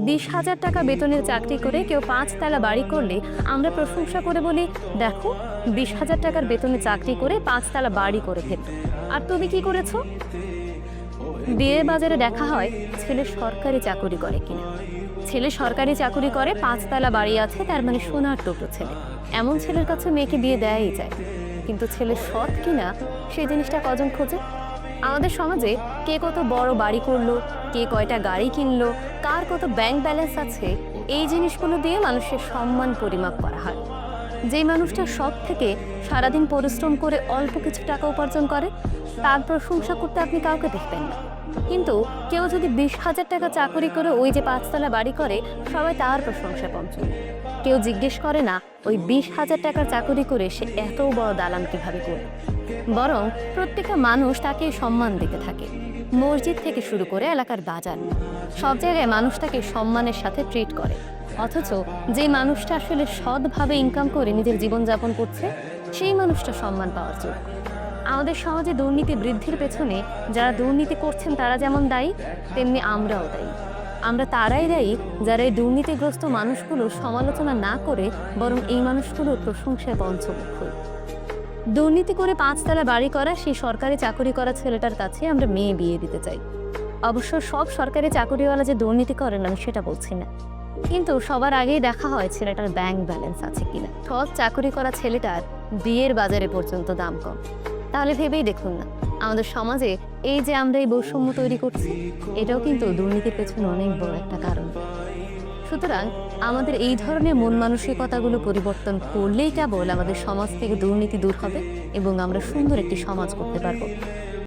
20,000 টাকা বেতনের চাকরি করে কেউ 5 তলা বাড়ি করলে আমরা প্রশংসা করে বলি, দেখো 20,000 টাকার বেতনে চাকরি করে 5 তলা বাড়ি করে ফেলল। আর তুমি কি করেছো? বিয়ের বাজারে দেখা হয় ছেলে সরকারি চাকরি করে কিনা। ছেলে সরকারি চাকরি করে, 5 তলা বাড়ি আছে, তার মানে সোনার টুকরো ছেলে। এমন ছেলের কাছে মেয়েকে বিয়ে দেয়াই যায়। কিন্তু ছেলে সৎ কিনা সেই জিনিসটা কজন খোঁজে? আমাদের সমাজে কে কত বড় বাড়ি করলো, কে কয়টা গাড়ি কিনলো, কার কত ব্যাংক ব্যালেন্স আছে, এই জিনিসগুলো দিয়ে মানুষের সম্মান পরিমাপ করা হয়। যেই মানুষটা সব থেকে সারাদিন পরিশ্রম করে অল্প কিছু টাকা উপার্জন করে, তার প্রশংসা করতে আপনি কাউকে দেখবেন না। কিন্তু কেউ যদি 20,000 টাকা চাকরি করে ওই যে 5 তলা বাড়ি করে, সবাই তার প্রশংসা পঞ্চম। কেউ জিজ্ঞেস করে না ওই 20,000 টাকার চাকরি করে সে এত বড় দালান কিভাবে করল। বরং প্রত্যেকটা মানুষ তাকে সম্মান দিতে থাকে। মসজিদ থেকে শুরু করে এলাকার বাজার, সব জায়গায় মানুষ তাকে সম্মানের সাথে ট্রিট করে। অথচ যে মানুষটা আসলে সৎভাবে ইনকাম করে নিজের জীবনযাপন করছে, সেই মানুষটা সম্মান পাওয়ার যোগ্য। আমাদের সমাজে দুর্নীতি বৃদ্ধির পেছনে যারা দুর্নীতি করছেন তারা যেমন দায়ী, তেমনি আমরাও দায়ী। আমরা তারাই দায়ী যারা এই দুর্নীতিগ্রস্ত মানুষগুলোর সমালোচনা না করে বরং এই মানুষগুলোর প্রশংসায় পঞ্চমুখ হই। দুর্নীতি করে 5 তলা বাড়ি করা সেই সরকারি চাকরি করা ছেলেটার কাছে আমরা মেয়ে বিয়ে দিতে চাই। অবশ্য সব সরকারি চাকরিওয়ালা যে দুর্নীতি করেন আমি সেটা বলছি না, কিন্তু সবার আগেই দেখা হয় ছেলেটার ব্যাংক ব্যালেন্স আছে কিনা। সৎ চাকরি করা ছেলেটার বিয়ের বাজারে পর্যন্ত দাম কম। তাহলে ভেবেই দেখুন না, আমাদের সমাজে এই যে আমরা এই বৈষম্য তৈরি করছি, এটাও কিন্তু দুর্নীতির পেছনে অনেক বড় একটা কারণ। সুতরাং আমাদের এই ধরনের মন মানসিকতাগুলো পরিবর্তন করলেই কেবল আমাদের সমাজ থেকে দুর্নীতি দূর হবে এবং আমরা সুন্দর একটি সমাজ করতে পারবো।